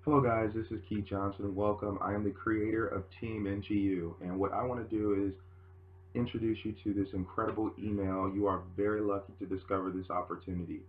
Hello guys, this is Keith Johnson. Welcome. I am the creator of Team NGU, and what I want to do is introduce you to this incredible email. You are very lucky to discover this opportunity.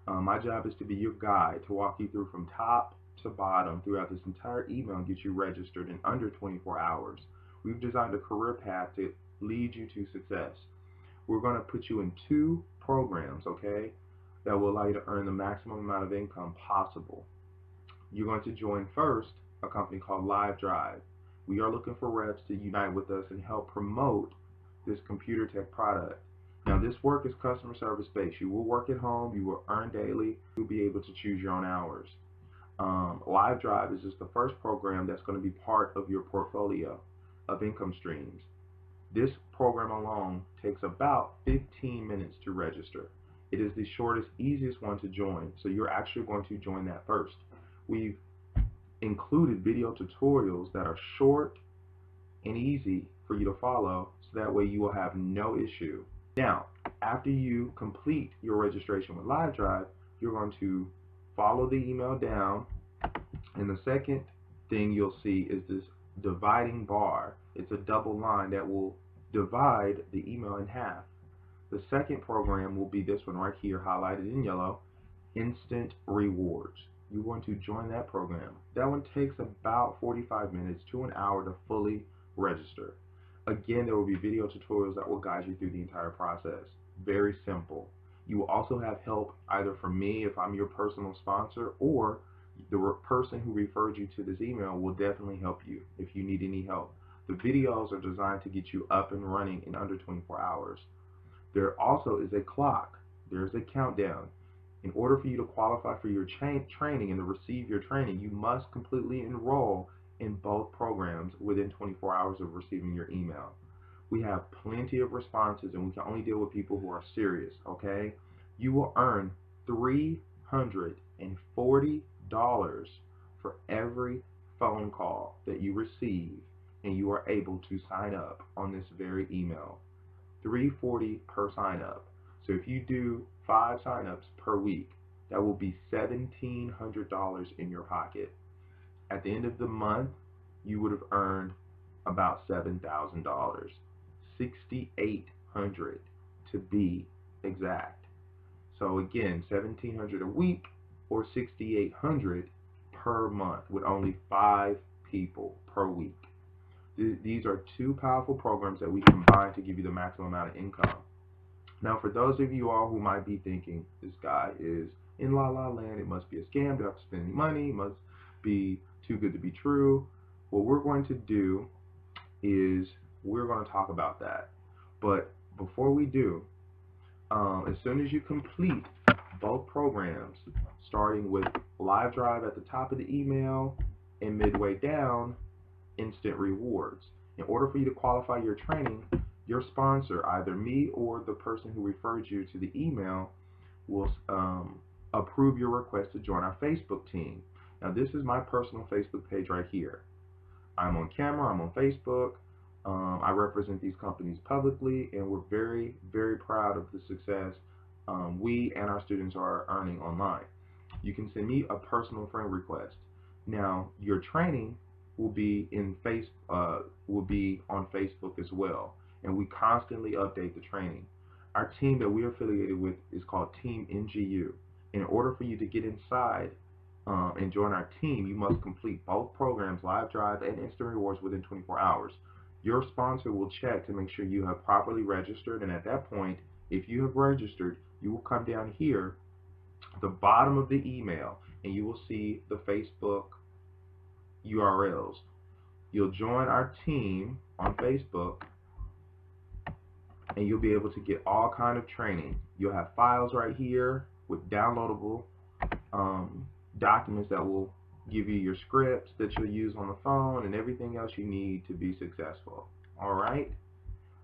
My job is to be your guide, to walk you through from top to bottom throughout this entire email and get you registered in under 24 hours. We've designed a career path to lead you to success. We're going to put you in two programs, okay, that will allow you to earn the maximum amount of income possible. You're going to join first a company called Live Drive. We are looking for reps to unite with us and help promote this computer tech product. Now, this work is customer service based. You will work at home, you will earn daily, you'll be able to choose your own hours. Live Drive is just the first program that's going to be part of your portfolio of income streams. This program alone takes about 15 minutes to register. It is the shortest, easiest one to join, so you're actually going to join that first. We've included video tutorials that are short and easy for you to follow, so that way you will have no issue. Now, after you complete your registration with Live Drive, you're going to follow the email down, and the second thing you'll see is this dividing bar. It's a double line that will divide the email in half. The second program will be this one right here, highlighted in yellow, Instant Rewards. You're going to join that program. That one takes about 45 minutes to an hour to fully register. Again, there will be video tutorials that will guide you through the entire process. Very simple. You will also have help either from me if I'm your personal sponsor, or the person who referred you to this email will definitely help you if you need any help. The videos are designed to get you up and running in under 24 hours. There also is a clock. There's a countdown. In order for you to qualify for your training and to receive your training, you must completely enroll in both programs within 24 hours of receiving your email. We have plenty of responses, and we can only deal with people who are serious, okay? You will earn $340 for every phone call that you receive, and you are able to sign up on this very email. $340 per sign up. So if you do 5 signups per week, that will be $1,700 in your pocket. At the end of the month, you would have earned about $7,000, $6,800 to be exact. So again, $1,700 a week or $6,800 per month with only 5 people per week. These are two powerful programs that we combine to give you the maximum amount of income. Now, for those of you all who might be thinking, this guy is in la la land, it must be a scam, do I have to spend any money, it must be too good to be true. What we're going to do is we're going to talk about that. But before we do, as soon as you complete both programs, starting with Live Drive at the top of the email and midway down, Instant Rewards. In order for you to qualify your training, your sponsor, either me or the person who referred you to the email, will approve your request to join our Facebook team. Now, this is my personal Facebook page right here. I'm on camera, I'm on Facebook. I represent these companies publicly, and we're very, very proud of the success we and our students are earning online. You can send me a personal friend request. Now, your training will be on Facebook as well, and we constantly update the training. Our team that we're affiliated with is called Team NGU. In order for you to get inside and join our team, you must complete both programs, Live Drive and Instant Rewards, within 24 hours. Your sponsor will check to make sure you have properly registered, and at that point, if you have registered, you will come down here, the bottom of the email, and you will see the Facebook URLs. You'll join our team on Facebook, and you'll be able to get all kind of training. You'll have files right here with downloadable documents that will give you your scripts that you'll use on the phone and everything else you need to be successful. All right?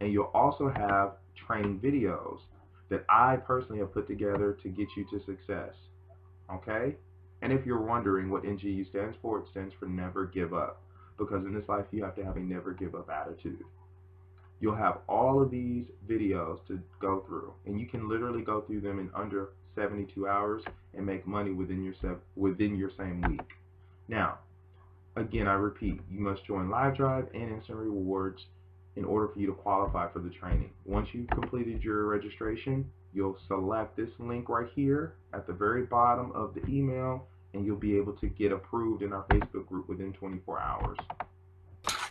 And you'll also have training videos that I personally have put together to get you to success. Okay? And if you're wondering what NGU stands for, it stands for Never Give Up. Because in this life, you have to have a never give up attitude. You'll have all of these videos to go through, and you can literally go through them in under 72 hours and make money within your same week. Now, again, I repeat, you must join Live Drive and Instant Rewards in order for you to qualify for the training. Once you've completed your registration, you'll select this link right here at the very bottom of the email, and you'll be able to get approved in our Facebook group within 24 hours.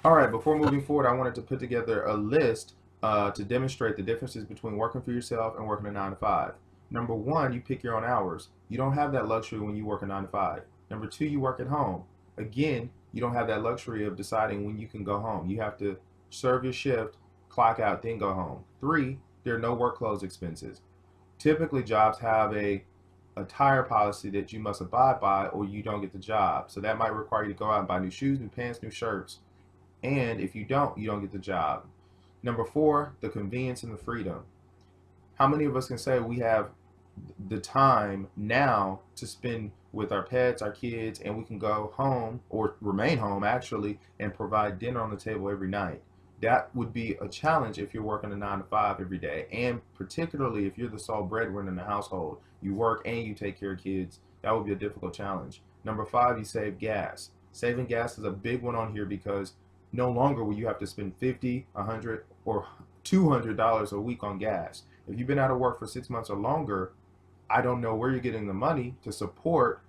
All right, before moving forward, I wanted to put together a list to demonstrate the differences between working for yourself and working a 9 to 5. Number one, you pick your own hours. You don't have that luxury when you work a 9 to 5. Number two, you work at home. Again, you don't have that luxury of deciding when you can go home. You have to serve your shift, clock out, then go home. Three, there are no work clothes expenses. Typically, jobs have a attire policy that you must abide by or you don't get the job. So that might require you to go out and buy new shoes, new pants, new shirts. And if you don't get the job. Number four, the convenience and the freedom. How many of us can say we have the time now to spend with our pets, our kids, and we can go home or remain home actually and provide dinner on the table every night? That would be a challenge if you're working a 9 to 5 every day, and particularly if you're the sole breadwinner in the household. You work and you take care of kids. That would be a difficult challenge. Number five, you save gas. Saving gas is a big one on here because no longer will you have to spend $50, $100, or $200 a week on gas. If you've been out of work for 6 months or longer, I don't know where you're getting the money to support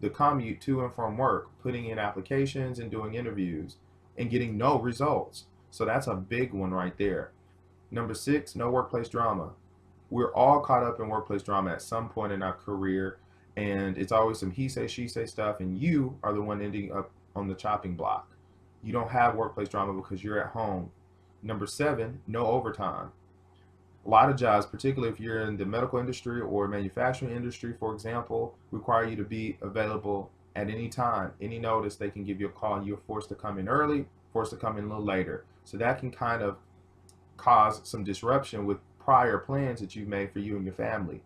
the commute to and from work, putting in applications and doing interviews and getting no results. So that's a big one right there. Number six, no workplace drama. We're all caught up in workplace drama at some point in our career, and it's always some he say, she say stuff, and you are the one ending up on the chopping block. You don't have workplace drama because you're at home. Number seven, no overtime. A lot of jobs, particularly if you're in the medical industry or manufacturing industry, for example, require you to be available at any time. Any notice, they can give you a call and you're forced to come in early, forced to come in a little later. So that can kind of cause some disruption with prior plans that you've made for you and your family.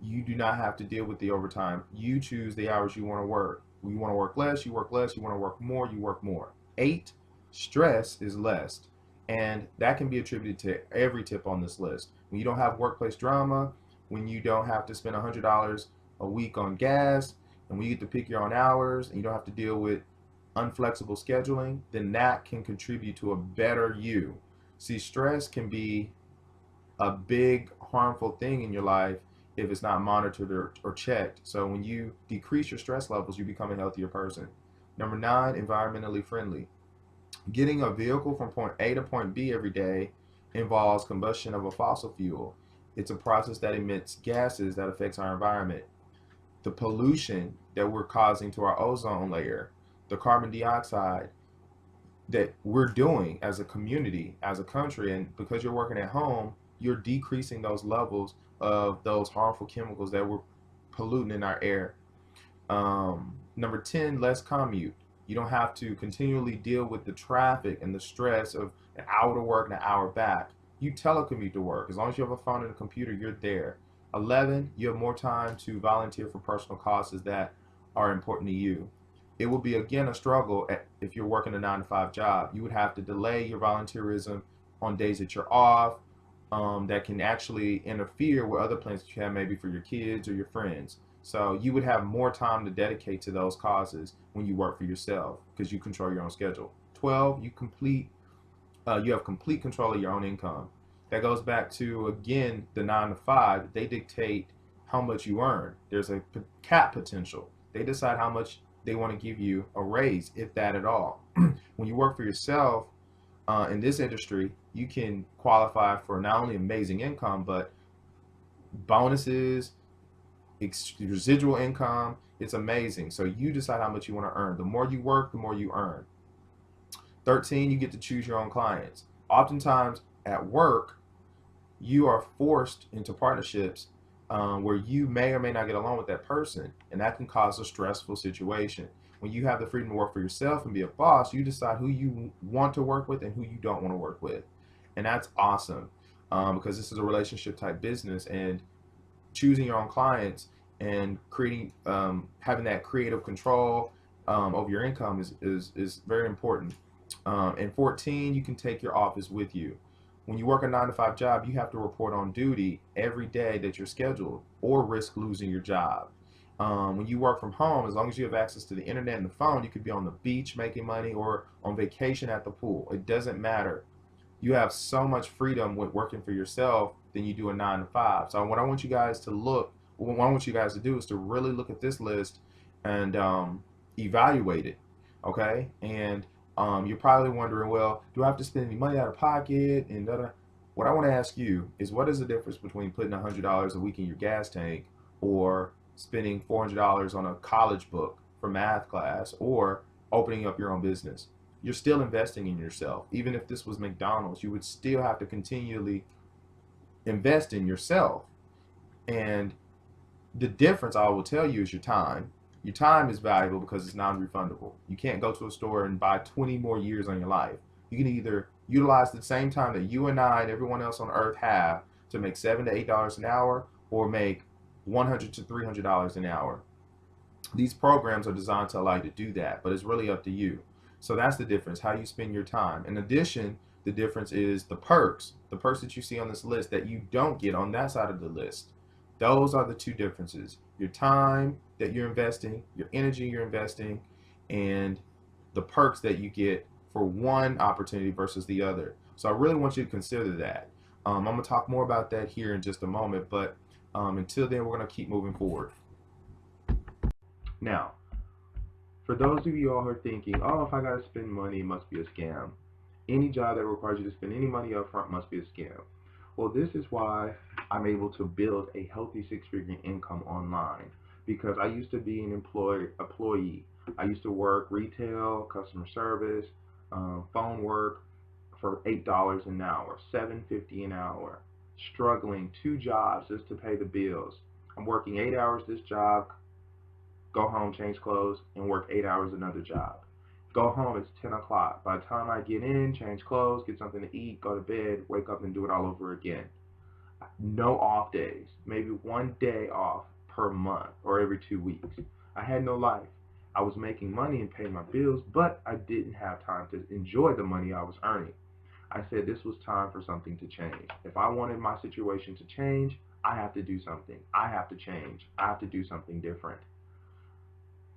You do not have to deal with the overtime. You choose the hours you want to work. You want to work less, you work less. You want to work more, you work more. Eight, stress is less. And that can be attributed to every tip on this list. When you don't have workplace drama, when you don't have to spend $100 a week on gas, and when you get to pick your own hours, and you don't have to deal with unflexible scheduling, then that can contribute to a better you. See, stress can be a big harmful thing in your life if it's not monitored or checked. So when you decrease your stress levels, you become a healthier person. Number nine, environmentally friendly. Getting a vehicle from point A to point B every day involves combustion of a fossil fuel. It's a process that emits gases that affects our environment. The pollution that we're causing to our ozone layer, the carbon dioxide that we're doing as a community, as a country, and because you're working at home, you're decreasing those levels of those harmful chemicals that we're polluting in our air. Number 10, less commute. You don't have to continually deal with the traffic and the stress of an hour to work and an hour back. You telecommute to work. As long as you have a phone and a computer, you're there. 11, you have more time to volunteer for personal causes that are important to you. It will be, again, a struggle if you're working a 9 to 5 job. You would have to delay your volunteerism on days that you're off. That can actually interfere with other plans that you have maybe for your kids or your friends. So you would have more time to dedicate to those causes when you work for yourself because you control your own schedule. 12, you have complete control of your own income. That goes back to, again, the 9 to 5. They dictate how much you earn. There's a cap potential. They decide how much they want to give you a raise, if that at all. When you work for yourself in this industry, you can qualify for not only amazing income, but bonuses, residual income. It's amazing. So you decide how much you want to earn. The more you work, the more you earn. 13, you get to choose your own clients. Oftentimes at work, you are forced into partnerships where you may or may not get along with that person, and that can cause a stressful situation. When you have the freedom to work for yourself and be a boss, you decide who you want to work with and who you don't want to work with. And that's awesome because this is a relationship type business, and choosing your own clients and creating, having that creative control over your income is very important. And 14, you can take your office with you. When you work a 9 to 5 job, you have to report on duty every day that you're scheduled or risk losing your job. When you work from home, as long as you have access to the internet and the phone, you could be on the beach making money or on vacation at the pool. It doesn't matter. You have so much freedom with working for yourself than you do a 9 to 5. So what I want you guys to what I want you guys to do is to really look at this list and evaluate it. Okay, and you're probably wondering, well, do I have to spend any money out of pocket? And da-da. What I want to ask you is, what is the difference between putting $100 a week in your gas tank or spending $400 on a college book for math class or opening up your own business? You're still investing in yourself. Even if this was McDonald's, you would still have to continually invest in yourself. And the difference I will tell you is your time. Your time is valuable because it's non-refundable. You can't go to a store and buy 20 more years on your life. You can either utilize the same time that you and I and everyone else on earth have to make $7 to $8 an hour, or make $100 to $300 an hour. These programs are designed to allow you to do that, but it's really up to you. So that's the difference, how you spend your time. In addition, the difference is the perks that you see on this list that you don't get on that side of the list. Those are the two differences: your time that you're investing, your energy you're investing, and the perks that you get for one opportunity versus the other. So I really want you to consider that. I'm going to talk more about that here in just a moment, but until then, we're going to keep moving forward. Now, for those of you all who are thinking, oh, if I got to spend money, it must be a scam. Any job that requires you to spend any money up front must be a scam. Well, this is why I'm able to build a healthy six-figure income online, because I used to be an employee. I used to work retail, customer service, phone work for $8 an hour, $7.50 an hour, struggling two jobs just to pay the bills. I'm working 8 hours this job, go home, change clothes, and work 8 hours another job. Go home, it's 10 o'clock. By the time I get in, change clothes, get something to eat, go to bed, wake up and do it all over again. No off days, maybe one day off per month or every 2 weeks. I had no life. I was making money and paying my bills, but I didn't have time to enjoy the money I was earning. I said this was time for something to change. If I wanted my situation to change, I have to do something. I have to change. I have to do something different.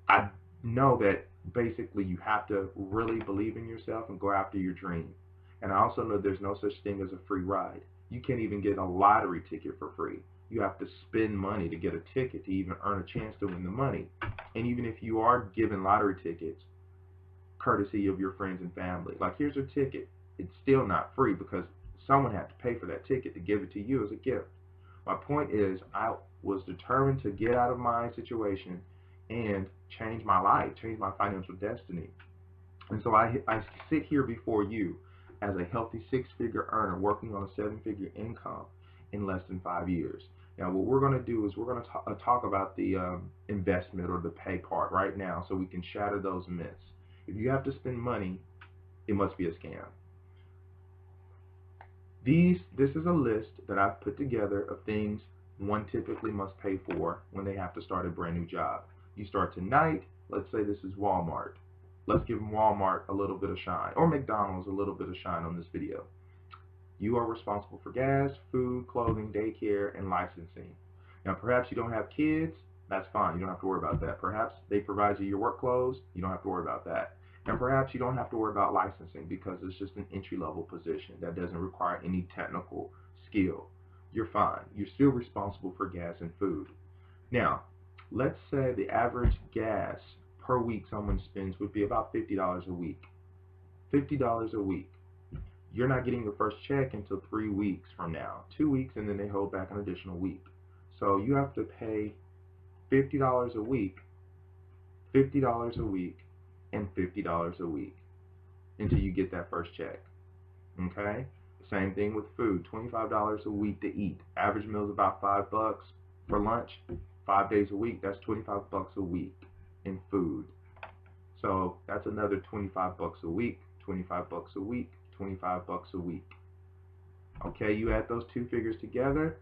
I know that basically you have to really believe in yourself and go after your dream. And I also know there's no such thing as a free ride. You can't even get a lottery ticket for free. You have to spend money to get a ticket to even earn a chance to win the money. And even if you are given lottery tickets, courtesy of your friends and family, like here's a ticket, it's still not free because someone had to pay for that ticket to give it to you as a gift. My point is, I was determined to get out of my situation and change my life, change my financial destiny. And so I sit here before you as a healthy six-figure earner working on a seven-figure income in less than 5 years. Now, what we're going to do is we're going to talk about the investment or the pay part right now so we can shatter those myths. If you have to spend money, it must be a scam. This is a list that I've put together of things one typically must pay for when they have to start a brand new job. You start tonight, let's say this is Walmart. Let's give Walmart a little bit of shine, or McDonald's a little bit of shine on this video. You are responsible for gas, food, clothing, daycare, and licensing. Now, perhaps you don't have kids, that's fine. You don't have to worry about that. Perhaps they provide you your work clothes, you don't have to worry about that. And perhaps you don't have to worry about licensing because it's just an entry-level position that doesn't require any technical skill. You're fine. You're still responsible for gas and food. Now, let's say the average gas per week someone spends would be about $50 a week. $50 a week. You're not getting your first check until 3 weeks from now. 2 weeks, and then they hold back an additional week. So you have to pay $50 a week, $50 a week, and $50 a week until you get that first check. Okay? Same thing with food. $25 a week to eat. Average meal is about $5 for lunch. 5 days a week, that's $25 a week in food. So that's another $25 a week, $25 a week, $25 a week. Okay, you add those two figures together,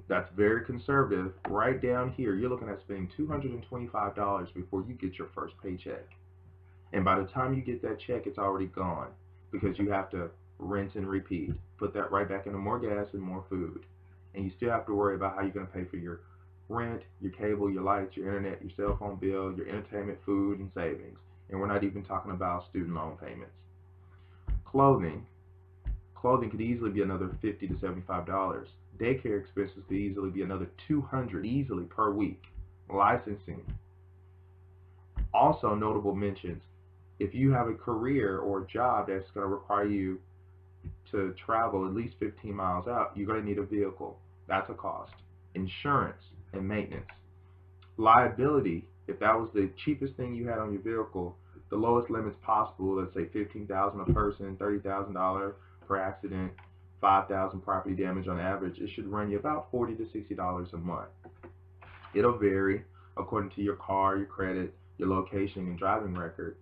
that's very conservative. Right down here, you're looking at spending $225 before you get your first paycheck. And by the time you get that check, it's already gone because you have to rinse and repeat. Put that right back into more gas and more food. And you still have to worry about how you're going to pay for your rent, your cable, your lights, your internet, your cell phone bill, your entertainment, food, and savings. And we're not even talking about student loan payments. Clothing. Clothing could easily be another $50 to $75. Daycare expenses could easily be another $200 easily per week. Licensing. Also notable mentions. If you have a career or a job that's going to require you to travel at least 15 miles out, you're going to need a vehicle. That's a cost. Insurance and maintenance. Liability, if that was the cheapest thing you had on your vehicle, the lowest limits possible, let's say $15,000 a person, $30,000 per accident, $5,000 property damage on average, it should run you about $40 to $60 a month. It'll vary according to your car, your credit, your location, and driving record.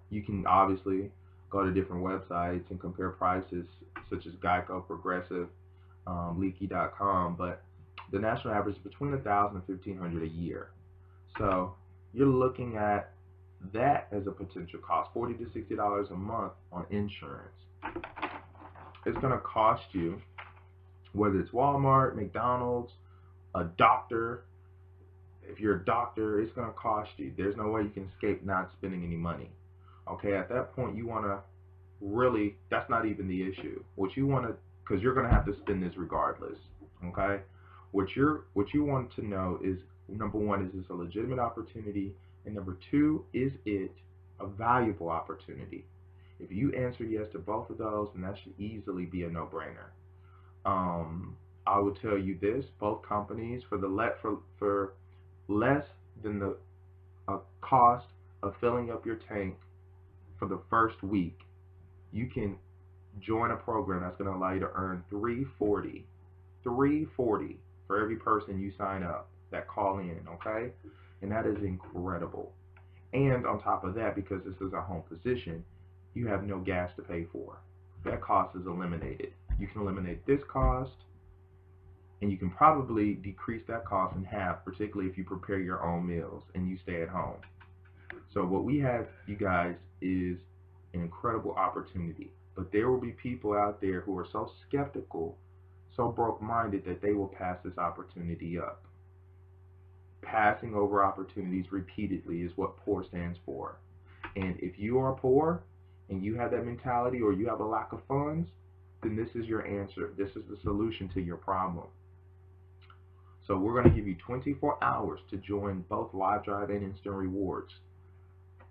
You can obviously go to different websites and compare prices such as Geico, Progressive, Leaky.com, but the national average is between $1,000 and $1,500 a year. So you're looking at that as a potential cost, $40 to $60 a month on insurance. It's going to cost you, whether it's Walmart, McDonald's, a doctor. If you're a doctor, it's going to cost you. There's no way you can escape not spending any money. Okay, at that point, you want to really, that's not even the issue. What you want to, because you're going to have to spend this regardless. Okay, what you want to know is, number one, is this a legitimate opportunity? And number two, is it a valuable opportunity? If you answer yes to both of those, then that should easily be a no-brainer. I would tell you this: both companies, for less than the cost of filling up your tank for the first week, you can join a program that's going to allow you to earn $340 for every person you sign up that call in. Okay, and that is incredible. And on top of that, because this is a home position, you have no gas to pay for. That cost is eliminated. You can eliminate this cost, and you can probably decrease that cost in half, particularly if you prepare your own meals and you stay at home. So what we have, you guys, is an incredible opportunity. But there will be people out there who are so skeptical, so broke-minded, that they will pass this opportunity up. Passing over opportunities repeatedly is what poor stands for. And if you are poor and you have that mentality, or you have a lack of funds, then this is your answer. This is the solution to your problem. So we're going to give you 24 hours to join both Live Drive and Instant Rewards.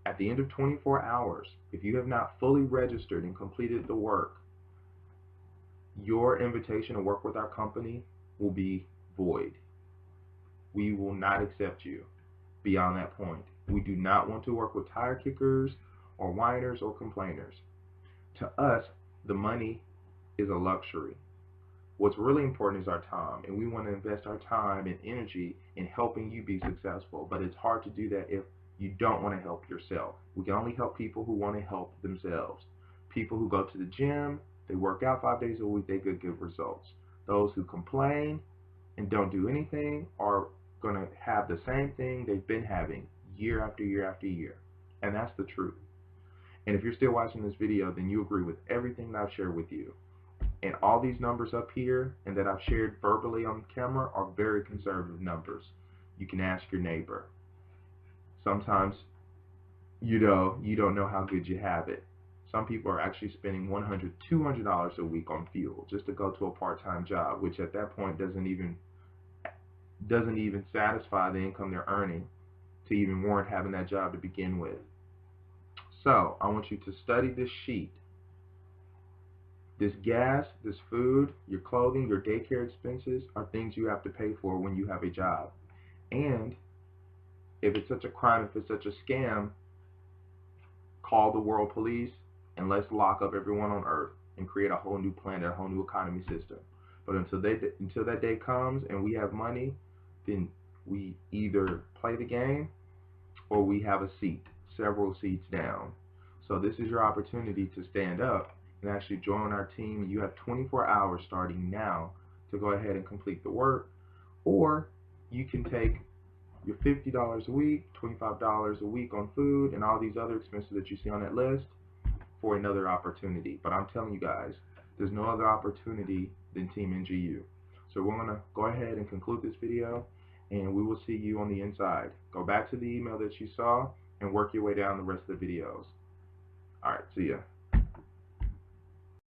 At the end of 24 hours, if you have not fully registered and completed the work, your invitation to work with our company will be void. We will not accept you beyond that point. We do not want to work with tire kickers or whiners or complainers. To us, the money is a luxury. What's really important is our time, and we want to invest our time and energy in helping you be successful. But it's hard to do that if you don't want to help yourself. We can only help people who want to help themselves. People who go to the gym, they work out 5 days a week, they get good results. Those who complain and don't do anything are going to have the same thing they've been having year after year after year. And that's the truth. And if you're still watching this video, then you agree with everything that I've shared with you. And all these numbers up here and that I've shared verbally on camera are very conservative numbers. You can ask your neighbor. Sometimes you don't know how good you have it. Some people are actually spending $100, $200 a week on fuel just to go to a part-time job, which at that point doesn't even satisfy the income they're earning to even warrant having that job to begin with. So I want you to study this sheet. This gas, this food, your clothing, your daycare expenses are things you have to pay for when you have a job. And if it's such a crime, if it's such a scam, call the world police and let's lock up everyone on earth and create a whole new planet, a whole new economy system. But until that day comes and we have money, then we either play the game or we have a seat, several seats down. So this is your opportunity to stand up and actually join our team. You have 24 hours starting now to go ahead and complete the work, or you can take your $50 a week, $25 a week on food, and all these other expenses that you see on that list for another opportunity. But I'm telling you guys, there's no other opportunity than Team NGU. So we're going to go ahead and conclude this video, and we will see you on the inside. Go back to the email that you saw and work your way down the rest of the videos. All right, see ya.